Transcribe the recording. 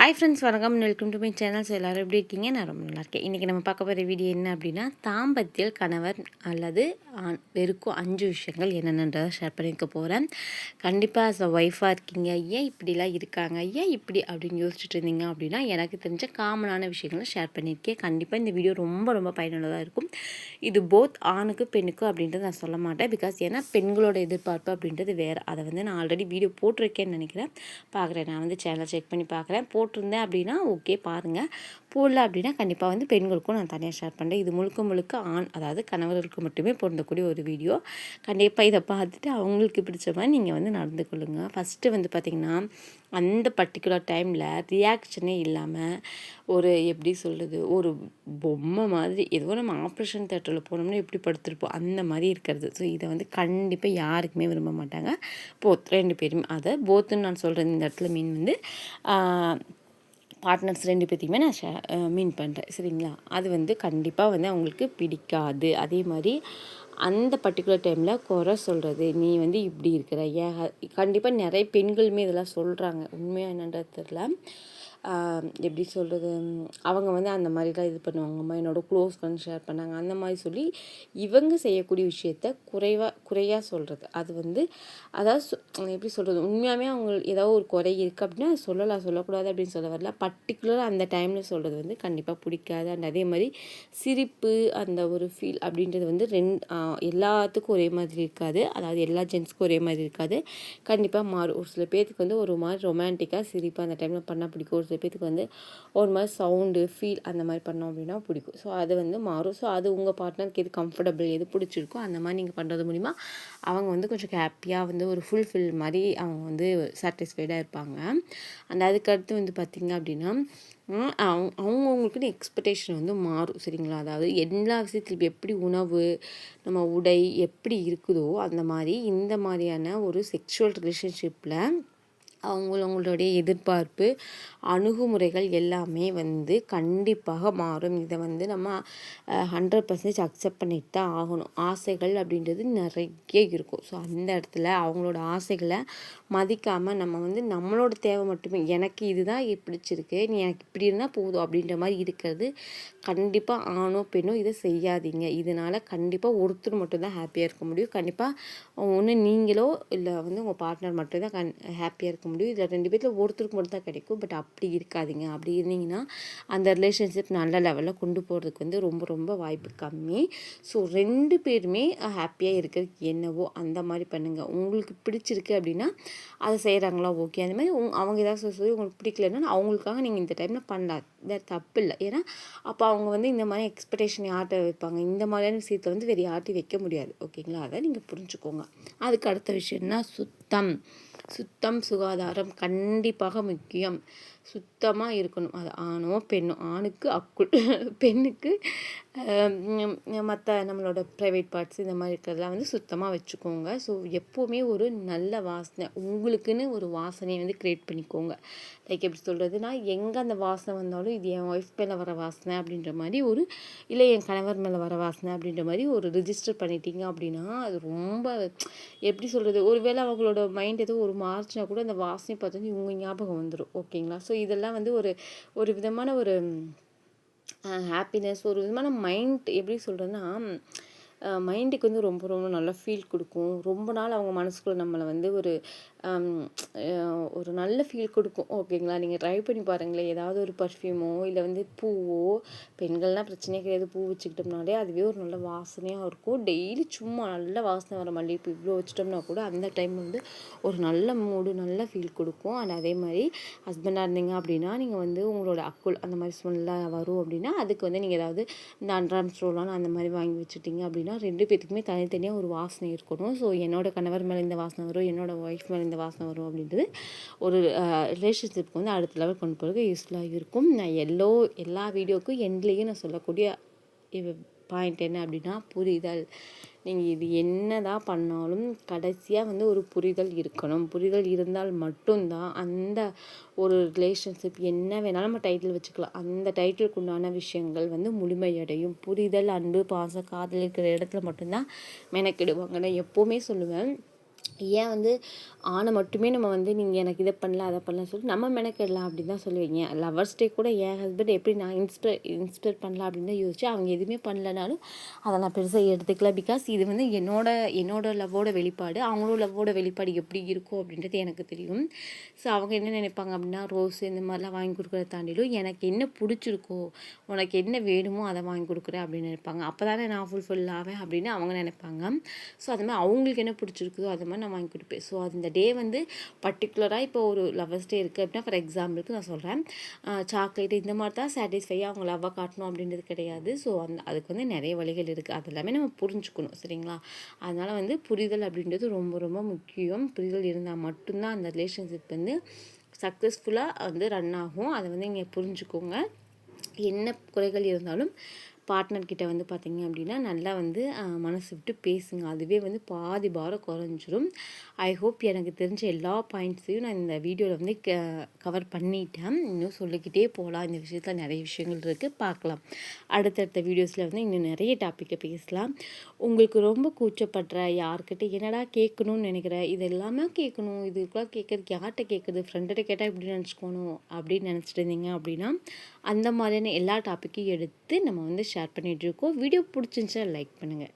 Hi friends, வணக்கம். Welcome to my channels. எல்லோரும் எப்படி இருக்கீங்க? நான் ரொம்ப நல்லா இருக்கேன். இன்றைக்கி நம்ம பார்க்க போகிற வீடியோ என்ன அப்படின்னா, தாம்பத்திய கணவர் அல்லது வெறுக்கும் 5 விஷயங்கள் என்னென்னன்றதை ஷேர் பண்ணிக்க போகிறேன். கண்டிப்பாக ஆஸ் அ ஒய்ஃபாக இருக்கீங்க, ஏன் இப்படிலாம் இருக்காங்க, ஏன் இப்படி அப்படின்னு யோசிச்சுட்டு இருந்தீங்க அப்படின்னா, எனக்கு தெரிஞ்ச காமனான விஷயங்களை ஷேர் பண்ணியிருக்கேன். கண்டிப்பாக இந்த வீடியோ ரொம்ப ரொம்ப பயனுள்ளதாக இருக்கும். இது போத் ஆணுக்கு பெண்ணுக்கு அப்படின்றத நான் சொல்ல மாட்டேன். பிகாஸ் ஏன்னா பெண்களோட எதிர்பார்ப்பு அப்படின்றது வேறு. அதை நான் ஆல்ரெடி வீடியோ போட்டிருக்கேன்னு நினைக்கிறேன். பார்க்குறேன், நான் சேனல் செக் பண்ணி பார்க்குறேன். போட்டிருந்தேன் அப்படின்னா ஓகே பாருங்கள், போடல அப்படின்னா கண்டிப்பாக பெண்களுக்கும் நான் தனியாக ஷேர் பண்ணுறேன். இது முழுக்க முழுக்க ஆண், அதாவது கணவர்களுக்கு மட்டுமே பொருந்தக்கூடிய ஒரு வீடியோ. கண்டிப்பாக இதை பார்த்துட்டு அவங்களுக்கு பிடிச்ச மாதிரி நீங்கள் நடந்து கொள்ளுங்கள். ஃபஸ்ட்டு பார்த்திங்கன்னா, அந்த பர்டிகுலர் டைமில் ரியாக்ஷனே இல்லாமல் ஒரு எப்படி சொல்கிறது, ஒரு பொம்மை மாதிரி ஏதோ நம்ம ஆப்ரேஷன் தேட்டரில் போனோம்னா எப்படி படுத்துருப்போம் அந்த மாதிரி இருக்கிறது. ஸோ இதை கண்டிப்பாக யாருக்குமே விரும்ப மாட்டாங்க. போத் 2 பேருமே, அதை போத்துன்னு நான் சொல்கிறது இந்த இடத்துல மீன் பார்ட்னர்ஸ் 2 பேர்த்தையுமே நான் மீன் பண்ணுறேன், சரிங்களா? அது கண்டிப்பாக அவங்களுக்கு பிடிக்காது. அதே மாதிரி அந்த பர்டிகுலர் டைமில் குறை சொல்கிறது, நீ இப்படி இருக்கிற, ஏன் கண்டிப்பாக நிறைய பெண்களுமே இதெல்லாம் சொல்கிறாங்க. உண்மையாக என்னன்றது தெரில. எப்படி சொல்கிறது, அவங்க அந்த மாதிரிலாம் இது பண்ணுவாங்கம்மா, என்னோடய க்ளோஸ் ஃப்ரெண்ட் ஷேர் பண்ணாங்க அந்த மாதிரி சொல்லி இவங்க செய்யக்கூடிய விஷயத்த குறையாக சொல்கிறது. அது அதாவது எப்படி சொல்கிறது, உண்மையாகவே அவங்க ஏதாவது ஒரு குறை இருக்குது அப்படின்னா சொல்லக்கூடாது அப்படின்னு சொல்ல வரல. பர்டிகுலராக அந்த டைமில் சொல்கிறது கண்டிப்பாக பிடிக்காது. அண்ட் அதே மாதிரி சிரிப்பு, அந்த ஒரு ஃபீல் அப்படின்றது எல்லாத்துக்கும் ஒரே மாதிரி இருக்காது. அதாவது எல்லா ஜென்ஸுக்கும் ஒரே மாதிரி இருக்காது. கண்டிப்பாக மாறும். ஒரு சில பேர்த்துக்கு ஒரு மாதிரி ரொமான்டிக்காக சிரிப்பு அந்த டைமில் பண்ணால் பிடிக்கும். ஒரு சில பேர்த்துக்கு ஒரு மாதிரி சவுண்டு ஃபீல் அந்த மாதிரி பண்ணோம் அப்படின்னா பிடிக்கும். ஸோ அது மாறும். ஸோ அது உங்கள் பார்ட்னருக்கு எது கம்ஃபர்டபுள், எது பிடிச்சிருக்கோ அந்த மாதிரி நீங்கள் பண்ணுறது மூலிமா அவங்க கொஞ்சம் ஹாப்பியாக ஒரு ஃபுல்ஃபில் மாதிரி அவங்க சாட்டிஸ்ஃபைடாக இருப்பாங்க. அண்ட் அதுக்கடுத்து பார்த்திங்க அப்படின்னா, அவங்கவுங்களுக்குன்னு எக்ஸ்பெக்டேஷன் மாறும், சரிங்களா? அதாவது எல்லா விஷயத்துலையும் எப்படி உணவு, நம்ம உடை எப்படி இருக்குதோ அந்த மாதிரி இந்த மாதிரியான ஒரு செக்ஷுவல் ரிலேஷன்ஷிப்பில் அவங்களுடைய எதிர்பார்ப்பு, அணுகுமுறைகள் எல்லாமே கண்டிப்பாக மாறும். இதை நம்ம 100% அக்செப்ட் பண்ணிட்டு தான் ஆகணும். ஆசைகள் அப்படின்றது நிறைய இருக்கும். ஸோ அந்த இடத்துல அவங்களோட ஆசைகளை மதிக்காமல் நம்ம நம்மளோட தேவை மட்டுமே, எனக்கு இதுதான் பிடிச்சிருக்கு, நீ எனக்கு இப்படி இருந்தால் போதும் அப்படின்ற மாதிரி இருக்கிறது கண்டிப்பாக ஆணோ பெண்ணோ இதை செய்யாதீங்க. இதனால் கண்டிப்பாக ஒருத்தர் மட்டும்தான் ஹாப்பியாக இருக்க முடியும். கண்டிப்பாக ஒன்று நீங்களோ இல்லை உங்கள் பார்ட்னர் மட்டும்தான் ஹாப்பியாக இருக்க முடியும். இதில் 2 பேரில் ஒருத்தருக்கு மட்டும் தான் கிடைக்கும். பட் அப்படி இருக்காதீங்க. அப்படி இருந்தீங்கன்னா அந்த ரிலேஷன்ஷிப் நல்ல லெவலில் கொண்டு போகிறதுக்கு ரொம்ப ரொம்ப வாய்ப்பு கம்மி. ஸோ 2 பேருமே ஹாப்பியாக இருக்கிறதுக்கு என்னவோ அந்த மாதிரி பண்ணுங்கள். உங்களுக்கு பிடிச்சிருக்கு அப்படின்னா அதை செய்கிறாங்களா ஓகே. அந்த மாதிரி அவங்க ஏதாவது சொல்லி உங்களுக்கு பிடிக்கலன்னா அவங்களுக்காக நீங்கள் இந்த டைமில் பண்ணலாம், வேறு தப்பு இல்லை. ஏன்னா அப்போ அவங்க இந்த மாதிரி எக்ஸ்பெக்டேஷன் யார்கிட்ட வைப்பாங்க, இந்த மாதிரியான விஷயத்தை வேறு யார்ட்டையும் வைக்க முடியாது, ஓகேங்களா? அதை நீங்கள் புரிஞ்சுக்கோங்க. அதுக்கு அடுத்த விஷயம்னா சுத்தம் சுகாதாரம் கண்டிப்பாக முக்கியம். சுத்தமாக இருக்கணும். அது ஆணோ பெண்ணோ, ஆணுக்கு அக்குள், பெண்ணுக்கு மற்ற நம்மளோட ப்ரைவேட் பார்ட்ஸ் இந்த மாதிரி இருக்கிறதெல்லாம் சுத்தமாக வச்சுக்கோங்க. ஸோ எப்போவுமே ஒரு நல்ல வாசனை, உங்களுக்குன்னு ஒரு வாசனையை க்ரியேட் பண்ணிக்கோங்க. லைக் எப்படி சொல்கிறதுனா, எங்கே அந்த வாசனை வந்தாலும் இது என் ஒய்ஃப் மேலே வர வாசனை அப்படின்ற மாதிரி இல்லை என் கணவர் மேலே வர வாசனை அப்படின்ற மாதிரி ஒரு ரிஜிஸ்டர் பண்ணிட்டீங்க அப்படின்னா அது ரொம்ப எப்படி சொல்கிறது, ஒருவேளை அவங்களோட மைண்ட் ஏதோ ஒரு மாறுச்சுனா கூட அந்த வாசனை பார்த்தோன்னா இவங்க ஞாபகம் வந்துடும், ஓகேங்களா? ஸோ இதெல்லாம் ஒரு விதமான ஒரு ஹாப்பினஸ், ஒரு விதமான மைண்ட் எப்படி சொல்கிறதுனா, மைண்டுக்கு ரொம்ப ரொம்ப நல்லா ஃபீல் கொடுக்கும். ரொம்ப நாள் அவங்க மனசுக்குள்ளே நம்மளை ஒரு நல்ல ஃபீல் கொடுக்கும், ஓகேங்களா? நீங்கள் ட்ரை பண்ணி பாருங்களேன். ஏதாவது ஒரு பர்ஃப்யூமோ இல்லை பூவோ, பெண்கள்லாம் பிரச்சனையே கிடையாது, பூ வச்சுக்கிட்டோம்னாலே அதுவே ஒரு நல்ல வாசனையாக இருக்கும். டெய்லி சும்மா நல்ல வாசனை வர மல்லிகைப்பூ இவ்வளோ வச்சிட்டோம்னா கூட அந்த டைம் ஒரு நல்ல மூடு, நல்ல ஃபீல் கொடுக்கும். அண்ட் அதே மாதிரி ஹஸ்பண்டாக இருந்தீங்க அப்படின்னா நீங்கள் உங்களோட அக்குள் அந்த மாதிரி ஸ்மெல்லாக வரும் அப்படின்னா அதுக்கு நீங்கள் ஏதாவது இந்த அண்ட்ராம் ஸ்டோலான அந்த மாதிரி வாங்கி வச்சுட்டிங்க அப்படின்னா 2 பேத்துக்குமே தனித்தனியாக ஒரு வாசனை இருக்கணும். ஸோ என்னோடய கணவர் மேலே இந்த வாசனை வரும், என்னோடய ஒய்ஃப் மேலே இந்த வாசனை வரும் அப்படின்றது ஒரு ரிலேஷன்ஷிப்புக்கு அடுத்த லெவல் கொண்டு போகிறதுக்கு யூஸ்ஃபுல்லாக இருக்கும். நான் எல்லா வீடியோவுக்கும் எண்ட்லேயும் நான் சொல்லக்கூடிய பாயிண்ட் என்ன அப்படின்னா, புரிதல். நீங்கள் இது என்ன தான் பண்ணாலும் கடைசியாக ஒரு புரிதல் இருக்கணும். புரிதல் இருந்தால் மட்டும்தான் அந்த ஒரு ரிலேஷன்ஷிப் என்ன வேணாலும் நம்ம டைட்டில் வச்சுக்கலாம், அந்த டைட்டிலுக்கு உண்டான விஷயங்கள் முழுமையடையும். புரிதல், அன்பு, பாசம், காதல் இருக்கிற இடத்துல மட்டும்தான் மெனக்கிடுவாங்க. நான் எப்போவுமே சொல்லுவேன், ஏன் வந்து ஆணை மட்டுமே நம்ம வந்து நீங்கள் எனக்கு இதை பண்ணல அதை பண்ணலாம் சொல்லிட்டு நம்ம மெனக்கிடலாம் அப்படின்னு தான் சொல்லுவீங்க. லவர்ஸ் டே கூட என் ஹஸ்பண்ட் எப்படி நான் இன்ஸ்பயர் பண்ணலாம் அப்படின்னு தான் யோசிச்சு அவங்க எதுவுமே பண்ணலனாலும் அதை நான் பெருசாக எடுத்துக்கல. பிகாஸ் இது வந்து என்னோட லவ்வோட வெளிப்பாடு. அவங்களோட லவ்வோட வெளிப்பாடு எப்படி இருக்கும் அப்படின்றது எனக்கு தெரியும். ஸோ அவங்க என்ன நினைப்பாங்க அப்படின்னா ரோஸ் இந்த மாதிரிலாம் வாங்கி கொடுக்குறத தாண்டிலும் எனக்கு என்ன பிடிச்சிருக்கோ உனக்கு என்ன வேணுமோ அதை வாங்கி கொடுக்குறேன் அப்படின்னு நினைப்பாங்க. அப்போ தானே நான் ஃபுல்ஃபில் ஆவேன் அப்படின்னு அவங்க நினைப்பாங்க. ஸோ அது மாதிரி அவங்களுக்கு என்ன பிடிச்சிருக்குதோ அது மாதிரி நான் வாங்கி கொடுப்பேன். ஸோ அந்த டே வந்து பர்டிகுலராக இப்போ ஒரு லவர்ஸ் டே இருக்குது அப்படின்னா ஃபார் எக்ஸாம்பிளுக்கு நான் சொல்கிறேன் சாக்லேட் இந்த மாதிரி தான் சாட்டிஸ்ஃபையாக அவங்க லவ்வை காட்டணும் அப்படின்றது கிடையாது. ஸோ அதுக்கு வந்து நிறைய வழிகள் இருக்குது. அது எல்லாமே நம்ம புரிஞ்சுக்கணும் சரிங்களா. அதனால் வந்து புரிதல் அப்படின்றது ரொம்ப ரொம்ப முக்கியம். புரிதல் இருந்தால் மட்டும்தான் அந்த ரிலேஷன்ஷிப் வந்து சக்ஸஸ்ஃபுல்லாக வந்து ரன் ஆகும். அதை வந்து நீங்கள் புரிஞ்சுக்கோங்க. என்ன குறைகள் இருந்தாலும் பார்ட்னர்கிட்ட வந்து பார்த்திங்க அப்படின்னா நல்லா வந்து மனசு விட்டு பேசுங்க. அதுவே வந்து பாதி பாரம் குறைஞ்சிரும். ஐ ஹோப் எனக்கு தெரிஞ்ச எல்லா பாயிண்ட்ஸையும் நான் இந்த வீடியோவில் வந்து கவர் பண்ணிட்டேன். இன்னும் சொல்லிக்கிட்டே போகலாம். இந்த விஷயத்தில் நிறைய விஷயங்கள் இருக்குது, பார்க்கலாம். அடுத்தடுத்த வீடியோஸில் வந்து இன்னும் நிறைய டாப்பிக்கை பேசலாம். உங்களுக்கு ரொம்ப கூச்சப்படுற யார்கிட்ட என்னடா கேட்கணும்னு நினைக்கிற இது எல்லாமே கேட்கணும், இதுக்கெல்லாம் கேட்குறதுக்கு யார்கிட்ட கேட்குறது, ஃப்ரெண்கிட்ட கேட்டால் இப்படி நினச்சிக்கணும் அப்படின்னு நினச்சிட்டு இருந்தீங்க அப்படின்னா அந்த மாதிரியான எல்லா டாப்பிக்கையும் எடுத்து நம்ம வந்து ஷேர் பண்ணிகிட்ருக்கோம். வீடியோ பிடிச்சிருந்துச்சா லைக் பண்ணுங்கள்.